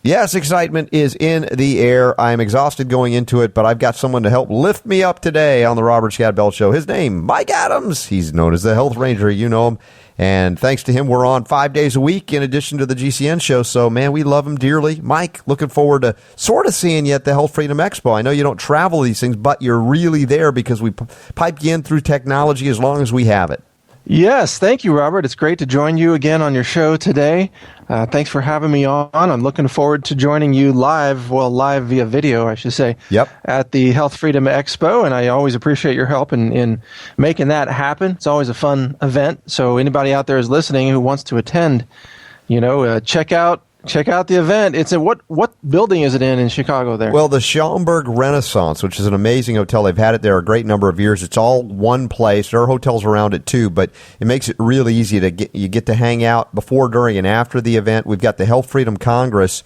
Yes, excitement is in the air. I'm exhausted going into it, but I've got someone to help lift me up today on the Robert Scott Bell Show. His name, Mike Adams. He's known as the Health Ranger. You know him. And thanks to him, we're on 5 days a week in addition to the GCN show. So, man, we love him dearly. Mike, looking forward to sort of seeing you at the Health Freedom Expo. I know you don't travel these things, but you're really there because we pipe you in through technology as long as we have it. Yes, thank you, Robert. It's great to join you again on your show today. Thanks for having me on. I'm looking forward to joining you live via video, I should say, at the Health Freedom Expo, and I always appreciate your help in making that happen. It's always a fun event, so anybody out there is listening who wants to attend, check out the event. It's in what building is it in Chicago there? Well, the Schaumburg Renaissance, which is an amazing hotel. They've had it there a great number of years. It's all one place. There are hotels around it too, but it makes it really easy to get to hang out before, during, and after the event. We've got the Health Freedom Congress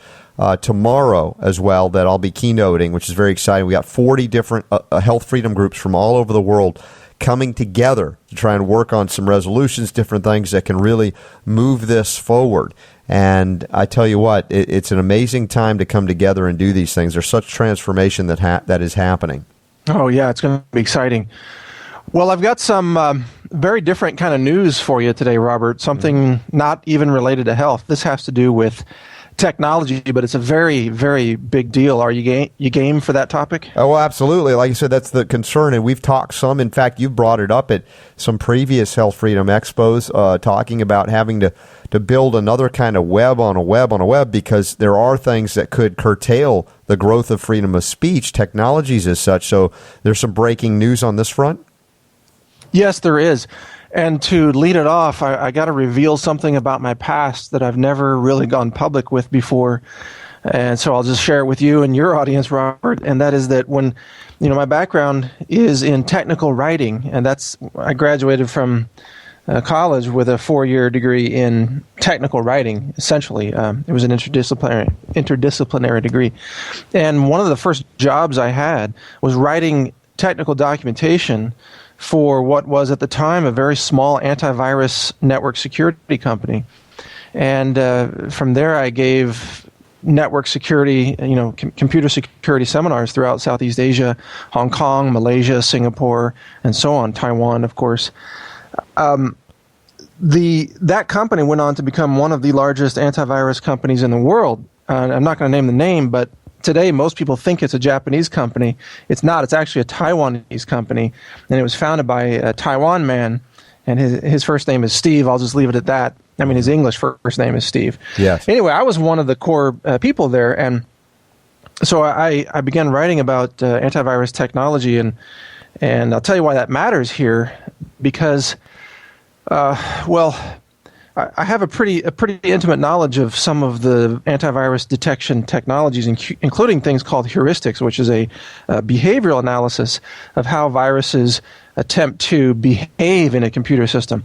tomorrow as well that I'll be keynoting, which is very exciting. We got 40 different health freedom groups from all over the world coming together to try and work on some resolutions, different things that can really move this forward. And I tell you what, it's an amazing time to come together and do these things. There's such transformation that is happening. Oh, yeah, it's going to be exciting. Well, I've got some very different kind of news for you today, Robert, something not even related to health. This has to do with technology, but it's a very, very big deal. Are you game for that topic? Oh, absolutely. Like I said, that's the concern, and we've talked some. In fact, you've brought it up at some previous Health Freedom Expos, talking about having to build another kind of web on a web because there are things that could curtail the growth of freedom of speech, technologies as such. So there's some breaking news on this front? Yes, there is. And to lead it off, I got to reveal something about my past that I've never really gone public with before. And so I'll just share it with you and your audience, Robert. And that is that when, my background is in technical writing, and I graduated from college with a 4-year degree in technical writing, essentially. It was an interdisciplinary degree. And one of the first jobs I had was writing technical documentation for what was at the time a very small antivirus network security company. And from there I gave network security, computer security seminars throughout Southeast Asia, Hong Kong, Malaysia, Singapore, and so on, Taiwan, of course. That company went on to become one of the largest antivirus companies in the world. I'm not going to name the name, but today most people think it's a Japanese company. It's not. It's actually a Taiwanese company, and it was founded by a Taiwan man, and his first name is Steve. I'll just leave it at that. I mean, his English first name is Steve. Yes. Anyway, I was one of the core people there, and so I began writing about antivirus technology, and I'll tell you why that matters here, because I have a pretty intimate knowledge of some of the antivirus detection technologies, including things called heuristics, which is a behavioral analysis of how viruses attempt to behave in a computer system.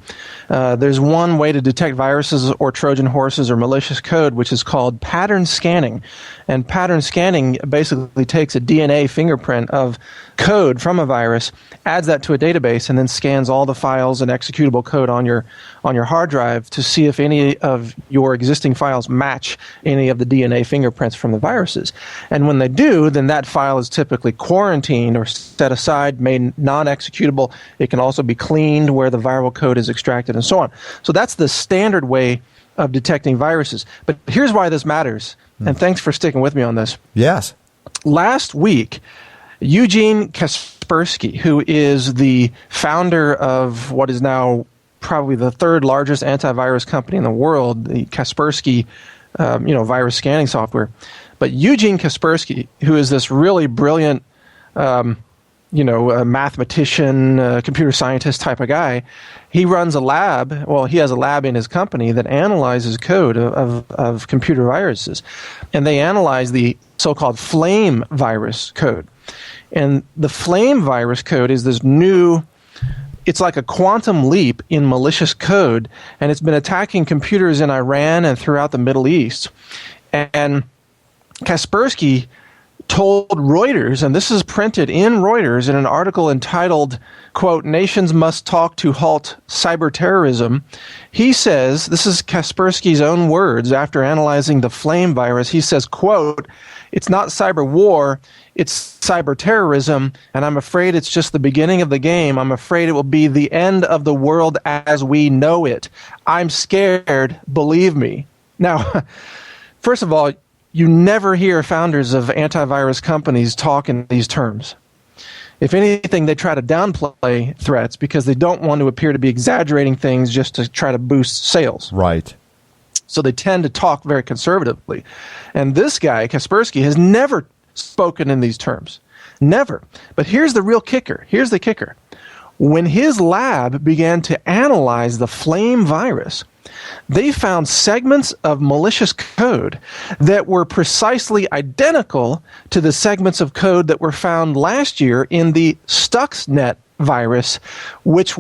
There's one way to detect viruses or Trojan horses or malicious code, which is called pattern scanning. And pattern scanning basically takes a DNA fingerprint of code from a virus, adds that to a database, and then scans all the files and executable code on your hard drive to see if any of your existing files match any of the DNA fingerprints from the viruses. And when they do, then that file is typically quarantined or set aside, made non-executable. It can also be cleaned where the viral code is extracted and so on. So that's the standard way of detecting viruses. But here's why this matters, and thanks for sticking with me on this. Yes. Last week, Eugene Kaspersky, who is the founder of what is now probably the third largest antivirus company in the world, the Kaspersky, virus scanning software. But Eugene Kaspersky, who is this really brilliant, a mathematician, computer scientist type of guy, he runs a lab. Well, he has a lab in his company that analyzes code of computer viruses. And they analyze the so-called flame virus code. And the flame virus code is this new, it's like a quantum leap in malicious code, and it's been attacking computers in Iran and throughout the Middle East. And Kaspersky told Reuters, and this is printed in Reuters in an article entitled, quote, "Nations Must Talk to Halt Cyber Terrorism." He says, this is Kaspersky's own words after analyzing the Flame virus, he says, quote, "It's not cyber war, it's cyber terrorism, and I'm afraid it's just the beginning of the game. I'm afraid it will be the end of the world as we know it. I'm scared, believe me." Now, first of all, you never hear founders of antivirus companies talk in these terms. If anything, they try to downplay threats because they don't want to appear to be exaggerating things just to try to boost sales. Right. So they tend to talk very conservatively. And this guy, Kaspersky, has never spoken in these terms. Never. But here's the real kicker. Here's the kicker. When his lab began to analyze the Flame virus, they found segments of malicious code that were precisely identical to the segments of code that were found last year in the Stuxnet virus, which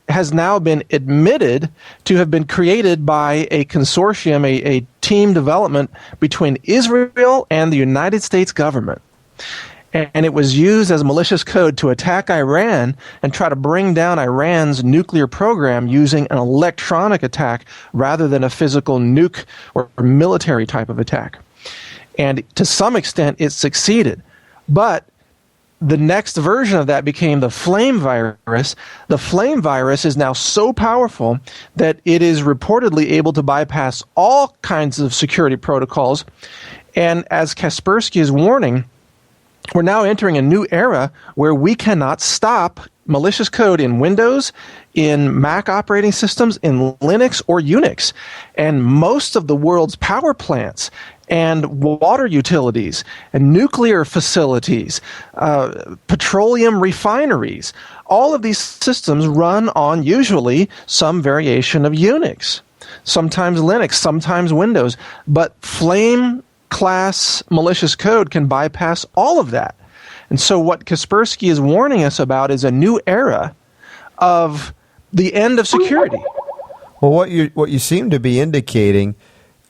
has now been admitted to have been created by a consortium, a team development between Israel and the United States government. And it was used as malicious code to attack Iran and try to bring down Iran's nuclear program using an electronic attack rather than a physical nuke or military type of attack. And to some extent, it succeeded. But the next version of that became the Flame virus. The Flame virus is now so powerful that it is reportedly able to bypass all kinds of security protocols. And as Kaspersky is warning, we're now entering a new era where we cannot stop malicious code in Windows, in Mac operating systems, in Linux or Unix. And most of the world's power plants and water utilities and nuclear facilities, petroleum refineries, all of these systems run on usually some variation of Unix, sometimes Linux, sometimes Windows. But Flame class malicious code can bypass all of that. And so what Kaspersky is warning us about is a new era of the end of security. Well, what you seem to be indicating,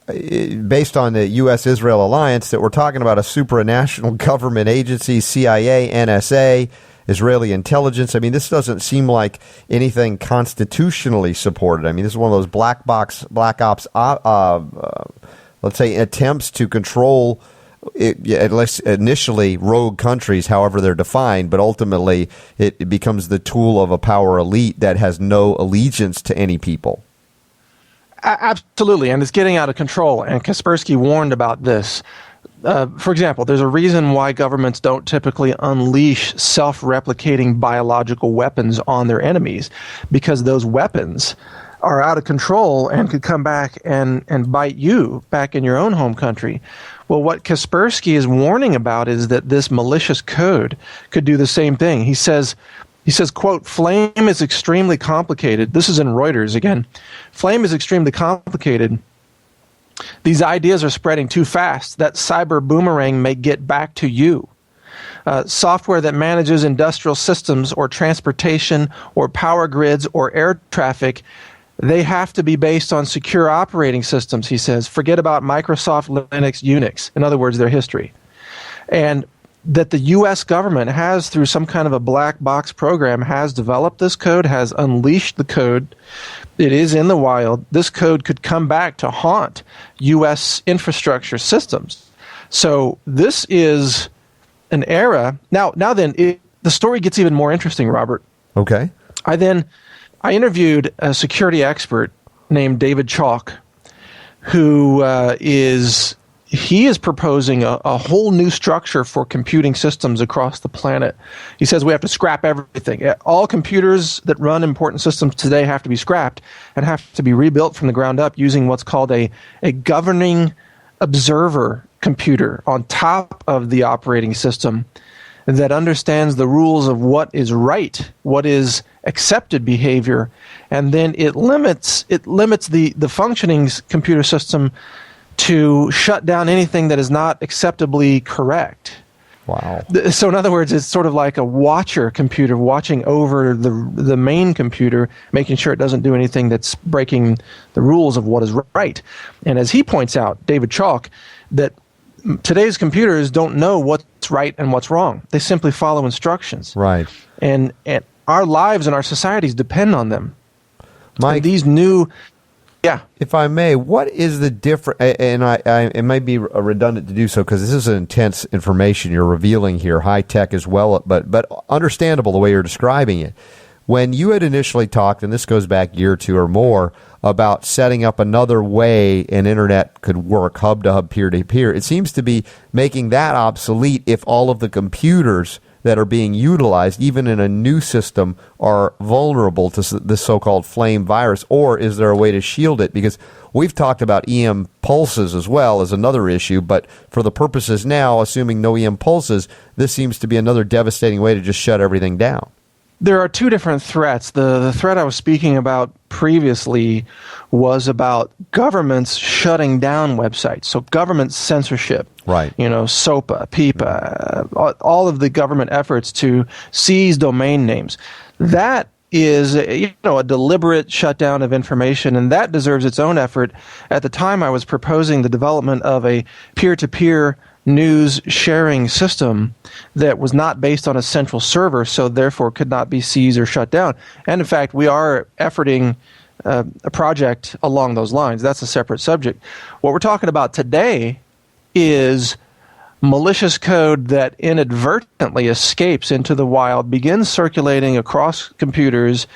based on the U.S.-Israel alliance, that we're talking about a supranational government agency, CIA, NSA, Israeli intelligence. I mean, this doesn't seem like anything constitutionally supported. I mean, this is one of those black ops let's say, attempts to control, at least initially, rogue countries, however they're defined, but ultimately it becomes the tool of a power elite that has no allegiance to any people. Absolutely, and it's getting out of control, and Kaspersky warned about this. For example, there's a reason why governments don't typically unleash self-replicating biological weapons on their enemies, because those weapons are out of control and could come back and bite you back in your own home country. Well, what Kaspersky is warning about is that this malicious code could do the same thing. He says, quote, "Flame is extremely complicated." This is in Reuters again. "Flame is extremely complicated. These ideas are spreading too fast. That cyber boomerang may get back to you. Software that manages industrial systems or transportation or power grids or air traffic, they have to be based on secure operating systems," he says. "Forget about Microsoft, Linux, Unix." In other words, their history. And that the U.S. government has, through some kind of a black box program, has developed this code, has unleashed the code. It is in the wild. This code could come back to haunt U.S. infrastructure systems. So this is an era. Now then, the story gets even more interesting, Robert. Okay. I interviewed a security expert named David Chalk, who is proposing a whole new structure for computing systems across the planet. He says we have to scrap everything. All computers that run important systems today have to be scrapped and have to be rebuilt from the ground up using what's called a governing observer computer on top of the operating system that understands the rules of what is right, what is accepted behavior, and then it limits the functioning computer system to shut down anything that is not acceptably correct. Wow. So in other words, it's sort of like a watcher computer watching over the main computer, making sure it doesn't do anything that's breaking the rules of what is right. And as he points out, David Chalk, that today's computers don't know what's right and what's wrong. They simply follow instructions. Right. And our lives and our societies depend on them. Mike, and these new... Yeah. If I may, what is the difference? And it might be redundant to do so because this is intense information you're revealing here, high tech as well, but understandable the way you're describing it. When you had initially talked, and this goes back a year or two or more, about setting up another way an internet could work, hub to hub, peer to peer, it seems to be making that obsolete if all of the computers that are being utilized, even in a new system, are vulnerable to this so-called flame virus, or is there a way to shield it? Because we've talked about EM pulses as well as another issue, but for the purposes now, assuming no EM pulses, this seems to be another devastating way to just shut everything down. There are two different threats. The threat I was speaking about previously was about governments shutting down websites. So government censorship, right? SOPA, PIPA, all of the government efforts to seize domain names. That is, a deliberate shutdown of information, and that deserves its own effort. At the time, I was proposing the development of a peer-to-peer news sharing system that was not based on a central server, so therefore could not be seized or shut down. And in fact, we are efforting a project along those lines. That's a separate subject. What we're talking about today is malicious code that inadvertently escapes into the wild, begins circulating across computers,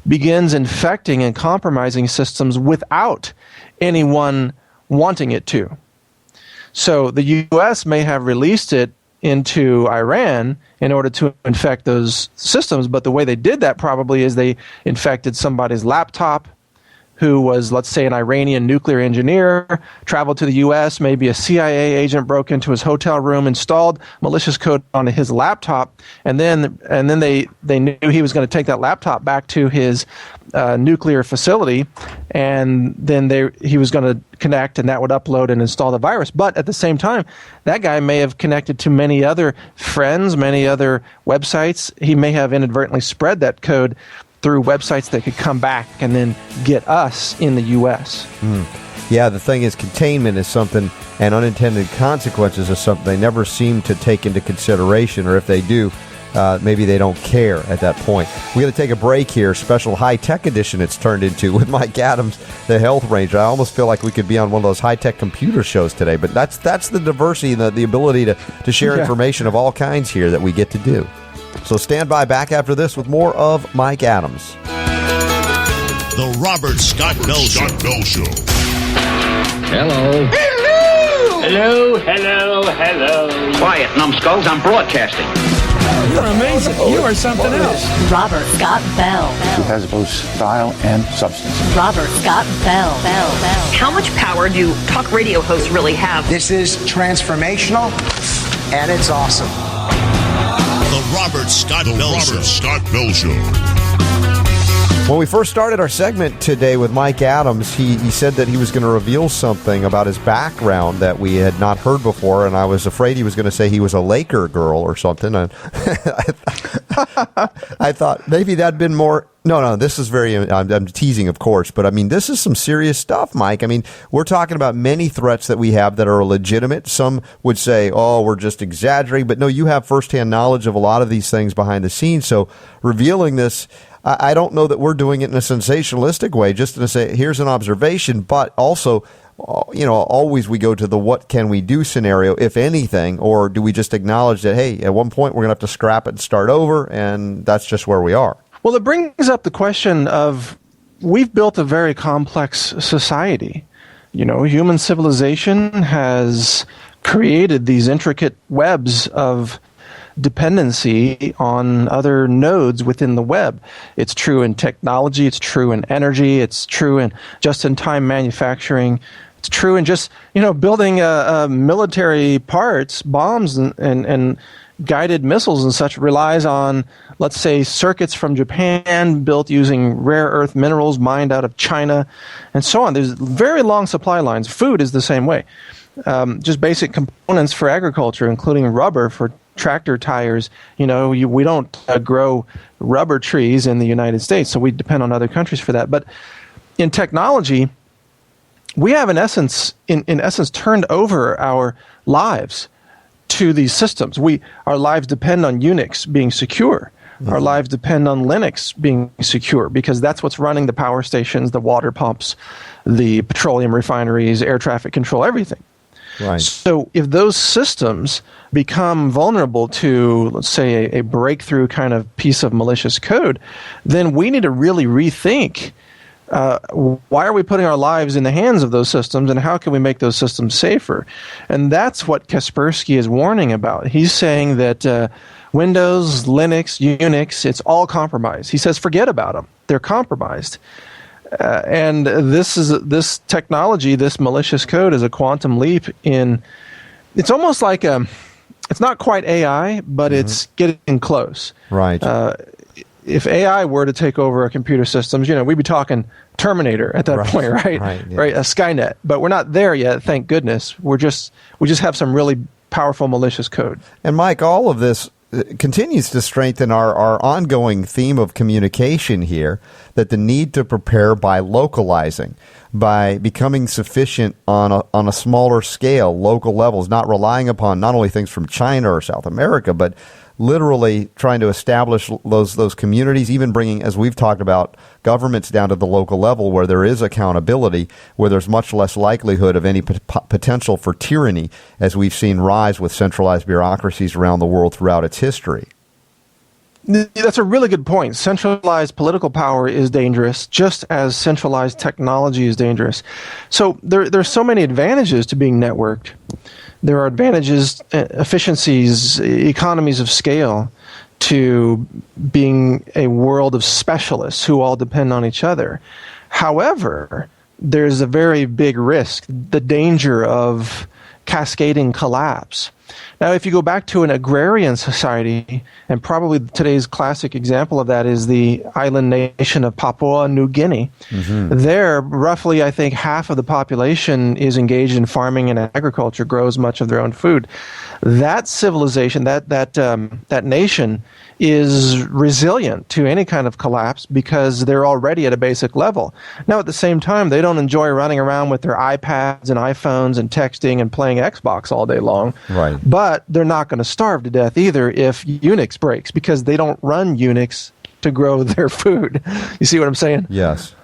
begins infecting and compromising systems without anyone wanting it to. So the U.S. may have released it into Iran in order to infect those systems, but the way they did that probably is they infected somebody's laptop who was, let's say, an Iranian nuclear engineer, traveled to the U.S., maybe a CIA agent broke into his hotel room, installed malicious code on his laptop, and then they knew he was going to take that laptop back to his nuclear facility, and then he was going to connect, and that would upload and install the virus. But at the same time, that guy may have connected to many other friends, many other websites. He may have inadvertently spread that code through websites that could come back and then get us in the U.S. Yeah, the thing is, containment is something, and unintended consequences is something they never seem to take into consideration, or if they do, maybe they don't care at that point. We're going to take a break here. Special high-tech edition it's turned into with Mike Adams, the Health Ranger. I almost feel like we could be on one of those high-tech computer shows today, but that's the diversity and the ability to share information of all kinds here that we get to do. So stand by, back after this with more of Mike Adams. The Robert Scott Bell Show. Hello. Hello. Hello. Quiet, numbskulls. I'm broadcasting. You're amazing. You are something else. Robert Scott Bell. He has both style and substance. Robert Scott Bell. How much power do talk radio hosts really have? This is transformational, and it's awesome. The Robert Scott Bell Show. When we first started our segment today with Mike Adams, he said that he was going to reveal something about his background that we had not heard before, and I was afraid he was going to say he was a Laker girl or something. And I thought maybe that'd been more... No, this is very... I'm teasing, of course, but I mean, this is some serious stuff, Mike. I mean, we're talking about many threats that we have that are legitimate. Some would say, we're just exaggerating, but no, you have firsthand knowledge of a lot of these things behind the scenes, so revealing this... I don't know that we're doing it in a sensationalistic way, just to say, here's an observation, but also, always we go to the what can we do scenario, if anything, or do we just acknowledge that, hey, at one point we're going to have to scrap it and start over, and that's just where we are? Well, it brings up the question of, we've built a very complex society. Human civilization has created these intricate webs of dependency on other nodes within the web. It's true in technology, it's true in energy, it's true in just-in-time manufacturing, it's true in just, building military parts, bombs and guided missiles and such relies on, let's say, circuits from Japan built using rare earth minerals mined out of China, and so on. There's very long supply lines. Food is the same way. Just basic components for agriculture, including rubber for tractor tires. We don't grow rubber trees in the United States, so we depend on other countries for that. But in technology, we have in essence turned over our lives to these systems. Our lives depend on Unix being secure. Mm-hmm. Our lives depend on Linux being secure because that's what's running the power stations, the water pumps, the petroleum refineries, air traffic control, everything. Right. So if those systems become vulnerable to, let's say, a breakthrough kind of piece of malicious code, then we need to really rethink why are we putting our lives in the hands of those systems, and how can we make those systems safer? And that's what Kaspersky is warning about. He's saying that Windows, Linux, Unix, it's all compromised. He says forget about them. They're compromised. And this technology, this malicious code, is a quantum leap in. It's almost like it's not quite AI, but it's getting close. Right. If AI were to take over our computer systems, we'd be talking Terminator at that point, right? Right. A Skynet. But we're not there yet, thank goodness. We just have some really powerful malicious code. And Mike, all of this continues to strengthen our ongoing theme of communication here, that the need to prepare by localizing, by becoming sufficient on a smaller scale, local levels, not relying upon not only things from China or South America, but literally trying to establish those communities, even bringing, as we've talked about, governments down to the local level where there is accountability, where there's much less likelihood of any potential for tyranny, as we've seen rise with centralized bureaucracies around the world throughout its history. That's a really good point. Centralized political power is dangerous, just as centralized technology is dangerous. So there's so many advantages to being networked. There are advantages, efficiencies, economies of scale to being a world of specialists who all depend on each other. However, there's a very big risk, the danger of cascading collapse. Now, if you go back to an agrarian society, and probably today's classic example of that is the island nation of Papua New Guinea. Mm-hmm. There, roughly, I think, half of the population is engaged in farming and agriculture, grows much of their own food. That civilization, that nation, is resilient to any kind of collapse because they're already at a basic level. Now, at the same time, they don't enjoy running around with their iPads and iPhones and texting and playing Xbox all day long. Right. But they're not going to starve to death either if Unix breaks, because they don't run Unix to grow their food. You see what I'm saying? Yes.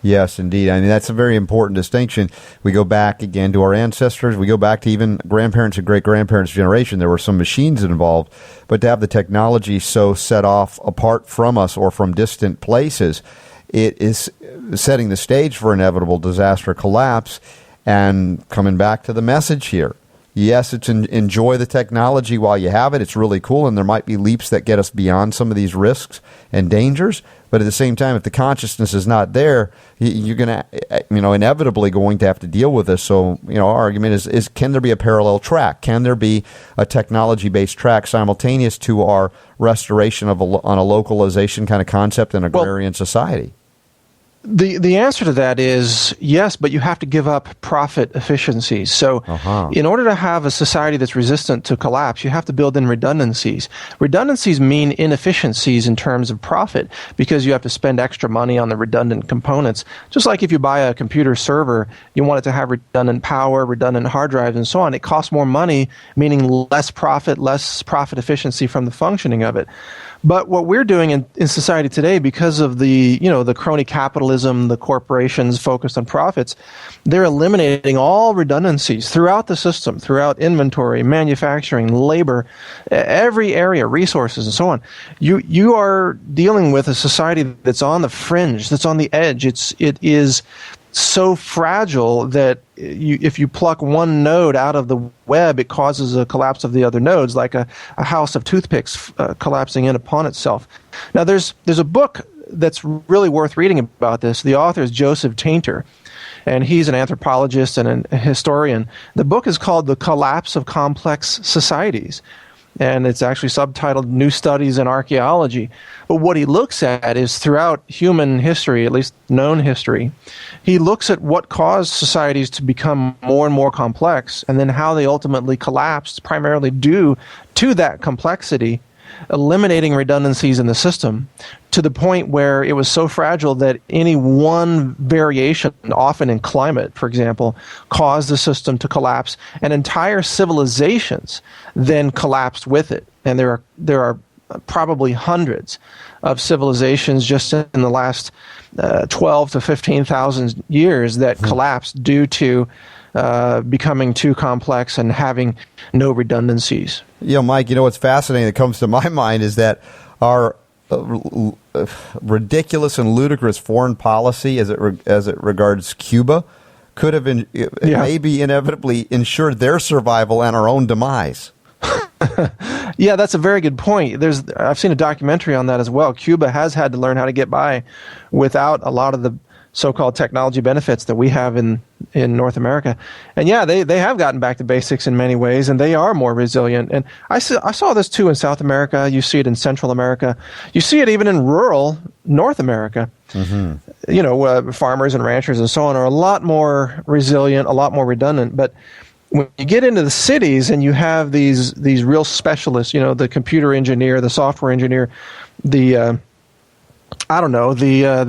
Yes, indeed. I mean, that's a very important distinction. We go back again to our ancestors. We go back to even grandparents and great-grandparents' generation. There were some machines involved. But to have the technology so set off apart from us or from distant places, it is setting the stage for inevitable disaster collapse. And coming back to the message here, yes, it's enjoy the technology while you have it. It's really cool, and there might be leaps that get us beyond some of these risks and dangers. But at the same time, if the consciousness is not there, you're going to, inevitably going to have to deal with this. So, our argument is can there be a parallel track? Can there be a technology-based track simultaneous to our restoration on a localization kind of concept in agrarian society? The answer to that is yes, but you have to give up profit efficiencies. So in order to have a society that's resistant to collapse, you have to build in redundancies. Redundancies mean inefficiencies in terms of profit because you have to spend extra money on the redundant components. Just like if you buy a computer server, you want it to have redundant power, redundant hard drives, and so on. It costs more money, meaning less profit efficiency from the functioning of it. But what we're doing in society today, because of the crony capitalism, the corporations focused on profits, they're eliminating all redundancies throughout the system, throughout inventory, manufacturing, labor, every area, resources, and so on. You are dealing with a society that's on the fringe, that's on the edge. It is so fragile that if you pluck one node out of the web, it causes a collapse of the other nodes, like a house of toothpicks collapsing in upon itself. Now, there's a book that's really worth reading about this. The author is Joseph Tainter, and he's an anthropologist and a historian. The book is called The Collapse of Complex Societies, and it's actually subtitled New Studies in Archaeology. But what he looks at is throughout human history, at least known history, he looks at what caused societies to become more and more complex, and then how they ultimately collapsed, primarily due to that complexity, eliminating redundancies in the system to the point where it was so fragile that any one variation, often in climate, for example, caused the system to collapse, and entire civilizations then collapsed with it. And there are probably hundreds of civilizations just in the last 12 to 15,000 years that collapsed due to becoming too complex and having no redundancies. Mike, what's fascinating that comes to my mind is that our ridiculous and ludicrous foreign policy as it regards Cuba could have maybe inevitably ensured their survival and our own demise. Yeah, that's a very good point. I've seen a documentary on that as well. Cuba has had to learn how to get by without a lot of the so-called technology benefits that we have in North America. And yeah, they have gotten back to basics in many ways, and they are more resilient. And I saw this too in South America. You see it in Central America. You see it even in rural North America. Mm-hmm. Farmers and ranchers and so on are a lot more resilient, a lot more redundant. But when you get into the cities and you have these real specialists, the computer engineer, the software engineer, the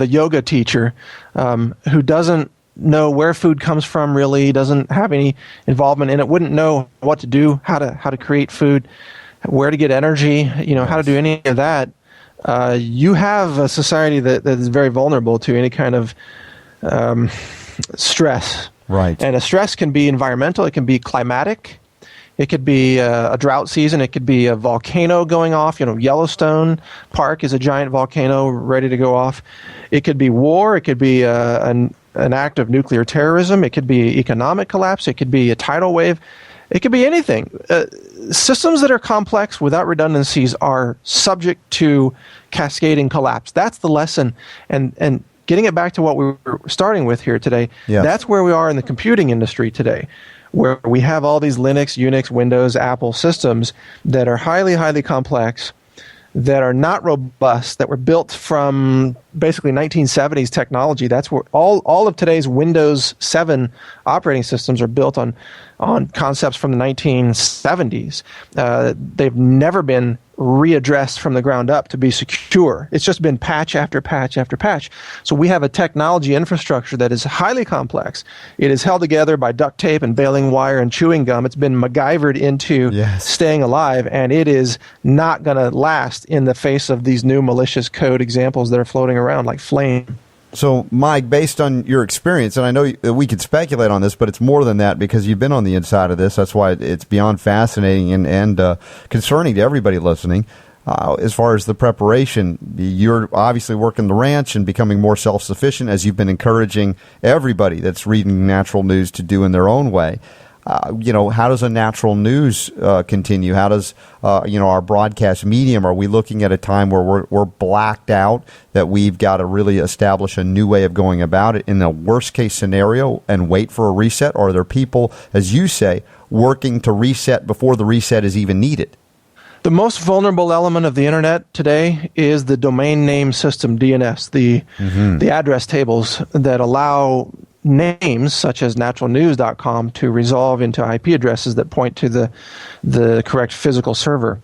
yoga teacher who doesn't know where food comes from, really doesn't have any involvement in it, wouldn't know what to do, how to create food, where to get energy, how to do any of that. You have a society that is very vulnerable to any kind of stress. Right. And a stress can be environmental, it can be climatic, it could be a drought season, it could be a volcano going off. Yellowstone Park is a giant volcano ready to go off. It could be war, it could be an act of nuclear terrorism, it could be economic collapse, it could be a tidal wave, it could be anything. Systems that are complex without redundancies are subject to cascading collapse. That's the lesson. And getting it back to what we were starting with here today, That's where we are in the computing industry today, where we have all these Linux, Unix, Windows, Apple systems that are highly, highly complex, that are not robust, that were built from basically 1970s technology. That's where all of today's Windows 7 operating systems are built on concepts from the 1970s. They've never been readdressed from the ground up to be secure. It's just been patch after patch after patch. So we have a technology infrastructure that is highly complex. It is held together by duct tape and baling wire and chewing gum. It's been MacGyvered into staying alive, and it is not going to last in the face of these new malicious code examples that are floating around like flame. So, Mike, based on your experience, and I know we could speculate on this, but it's more than that because you've been on the inside of this. That's why it's beyond fascinating and concerning to everybody listening. As far as the preparation, you're obviously working the ranch and becoming more self-sufficient, as you've been encouraging everybody that's reading natural news to do in their own way. How does a natural news continue? How does our broadcast medium? Are we looking at a time where we're blacked out, that we've got to really establish a new way of going about it in the worst case scenario and wait for a reset? Or are there people, as you say, working to reset before the reset is even needed? The most vulnerable element of the internet today is the domain name system, DNS, the address tables that allow names such as naturalnews.com to resolve into IP addresses that point to the correct physical server.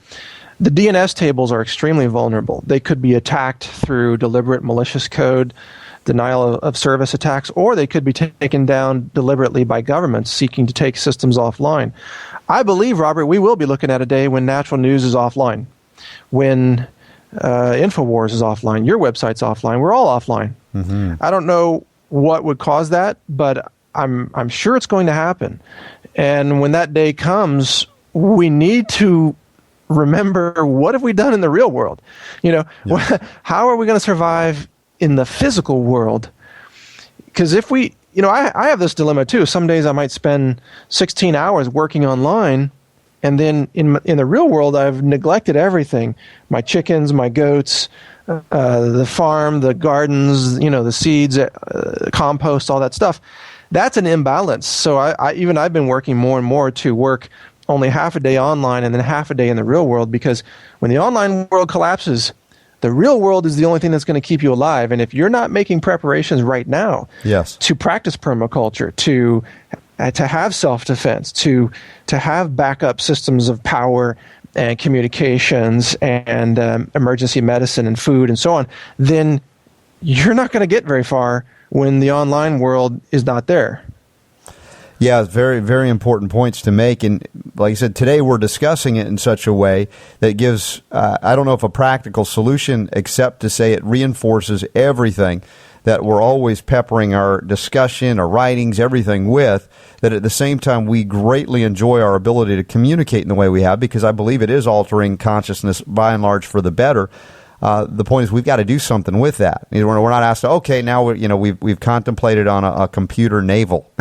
The DNS tables are extremely vulnerable. They could be attacked through deliberate malicious code, denial of service attacks, or they could be taken down deliberately by governments seeking to take systems offline. I believe, Robert, we will be looking at a day when Natural News is offline, when InfoWars is offline, your website's offline, we're all offline. Mm-hmm. I don't know what would cause that, but I'm sure it's going to happen. And when that day comes, we need to remember, what have we done in the real world? How are we going to survive in the physical world? Because if we, I have this dilemma too. Some days I might spend 16 hours working online, and then in the real world, I've neglected everything: my chickens, my goats, the farm, the gardens, the seeds, compost, all that stuff. That's an imbalance. So I've been working more and more to work only half a day online and then half a day in the real world, because when the online world collapses, the real world is the only thing that's going to keep you alive. And if you're not making preparations right now to practice permaculture, to have self-defense, to have backup systems of power and communications and emergency medicine and food and so on, then you're not going to get very far when the online world is not there. Yeah, it's very, very important points to make. And like I said, today we're discussing it in such a way that gives, I don't know if a practical solution, except to say it reinforces everything that we're always peppering our discussion, our writings, everything with, that at the same time we greatly enjoy our ability to communicate in the way we have, because I believe it is altering consciousness by and large for the better. The point is we've got to do something with that. We're not asked to, okay, now we've contemplated on a computer naval.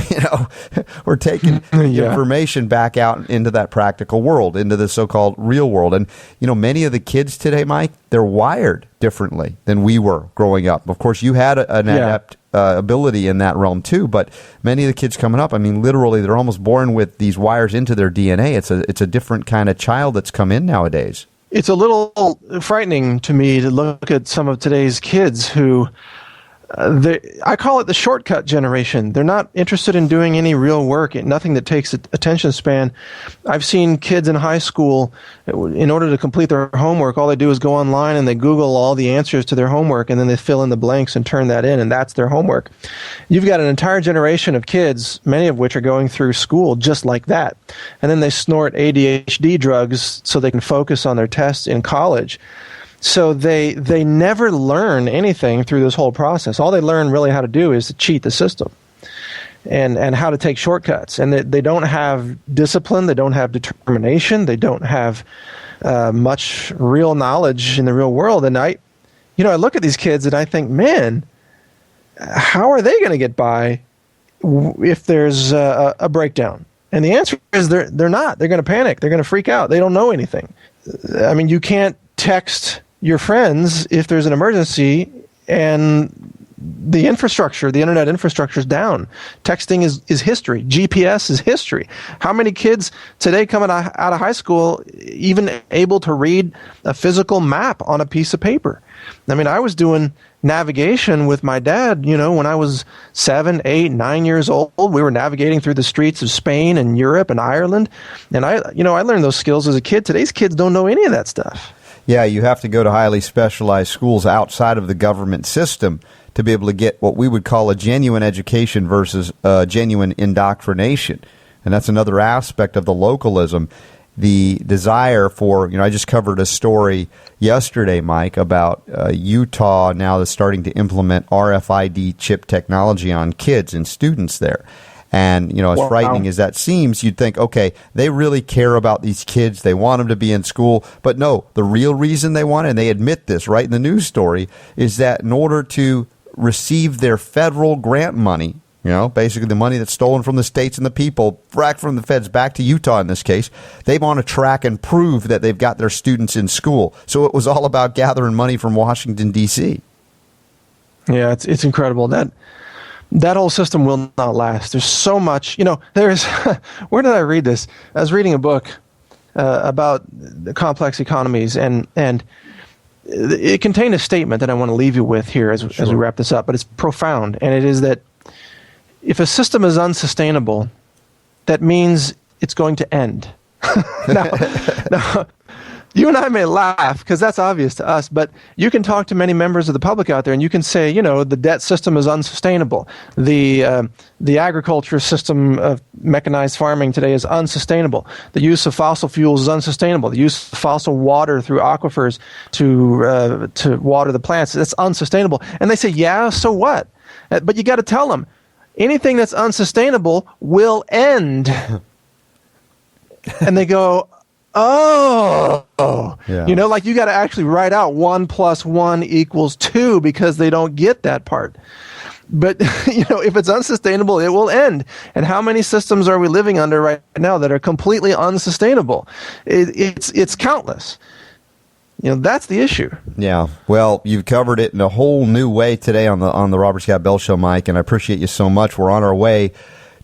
We're taking information back out into that practical world, into the so-called real world. And many of the kids today, Mike, they're wired differently than we were growing up. Of course, you had an adept ability in that realm too, but many of the kids coming up, I mean, literally, they're almost born with these wires into their DNA. It's a different kind of child that's come in nowadays. It's a little frightening to me to look at some of today's kids who, I call it the shortcut generation. They're not interested in doing any real work, nothing that takes attention span. I've seen kids in high school, in order to complete their homework, all they do is go online and they Google all the answers to their homework, and then they fill in the blanks and turn that in, and that's their homework. You've got an entire generation of kids, many of which are going through school just like that. And then they snort ADHD drugs so they can focus on their tests in college. So they never learn anything through this whole process. All they learn really how to do is to cheat the system and how to take shortcuts. And they don't have discipline. They don't have determination. They don't have much real knowledge in the real world. And I look at these kids and I think, man, how are they going to get by if there's a breakdown? And the answer is they're not. They're going to panic. They're going to freak out. They don't know anything. I mean, you can't text your friends if there's an emergency and the internet infrastructure is down. Texting is history. GPS is history. How many kids today coming out of high school even able to read a physical map on a piece of paper? I mean, I was doing navigation with my dad, when I was 7, 8, 9 years old. We were navigating through the streets of Spain and Europe and Ireland. And I learned those skills as a kid. Today's kids don't know any of that stuff. Yeah, you have to go to highly specialized schools outside of the government system to be able to get what we would call a genuine education versus genuine indoctrination. And that's another aspect of the localism. The desire for, I just covered a story yesterday, Mike, about Utah now that's starting to implement RFID chip technology on kids and students there. And, as frightening as that seems, you'd think, okay, they really care about these kids. They want them to be in school. But no, the real reason they want it, and they admit this right in the news story, is that in order to receive their federal grant money, basically the money that's stolen from the states and the people, back from the feds back to Utah in this case, they want to track and prove that they've got their students in school. So it was all about gathering money from Washington, D.C. Yeah, it's incredible. That whole system will not last. There's so much, there's, where did I read this? I was reading a book about the complex economies, and it contained a statement that I want to leave you with here as we wrap this up, but it's profound, and it is that if a system is unsustainable, that means it's going to end. Now, you and I may laugh because that's obvious to us, but you can talk to many members of the public out there and you can say, the debt system is unsustainable. The agriculture system of mechanized farming today is unsustainable. The use of fossil fuels is unsustainable. The use of fossil water through aquifers to water the plants, that's unsustainable. And they say, yeah, so what? But you got to tell them, anything that's unsustainable will end. And they go, oh, yeah. You got to actually write out 1 + 1 = 2 because they don't get that part. But, if it's unsustainable, it will end. And how many systems are we living under right now that are completely unsustainable? It's countless. That's the issue. Yeah. Well, you've covered it in a whole new way today on the Robert Scott Bell Show, Mike, and I appreciate you so much. We're on our way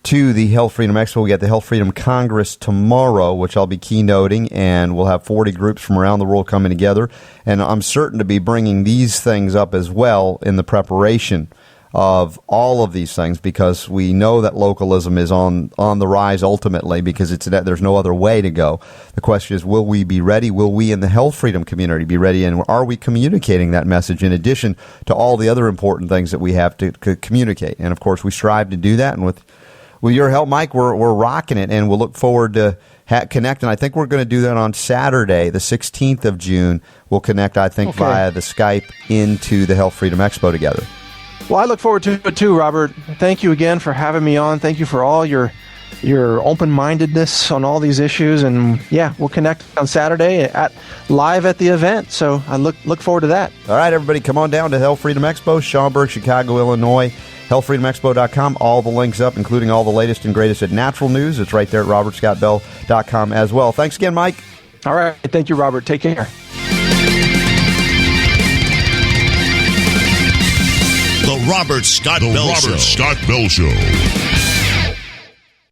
to the Health Freedom Expo. We got the Health Freedom Congress tomorrow, which I'll be keynoting, and we'll have 40 groups from around the world coming together. And I'm certain to be bringing these things up as well in the preparation of all of these things, because we know that localism is on the rise ultimately, because there's no other way to go. The question is, will we be ready? Will we in the health freedom community be ready? And are we communicating that message in addition to all the other important things that we have to communicate? And of course, we strive to do that. And with your help, Mike, we're rocking it, and we'll look forward to connect. And I think we're going to do that on Saturday, the 16th of June. We'll connect, I think, via the Skype into the Health Freedom Expo together. Well, I look forward to it too, Robert. Thank you again for having me on. Thank you for all your open-mindedness on all these issues. And yeah, we'll connect on Saturday live at the event. So I look forward to that. All right, everybody, come on down to Health Freedom Expo, Schaumburg, Chicago, Illinois. HealthFreedomExpo.com. All the links up, including all the latest and greatest at natural news. It's right there at RobertScottBell.com as well. Thanks again, Mike. All right. Thank you, Robert. Take care. The Robert Scott Bell Show.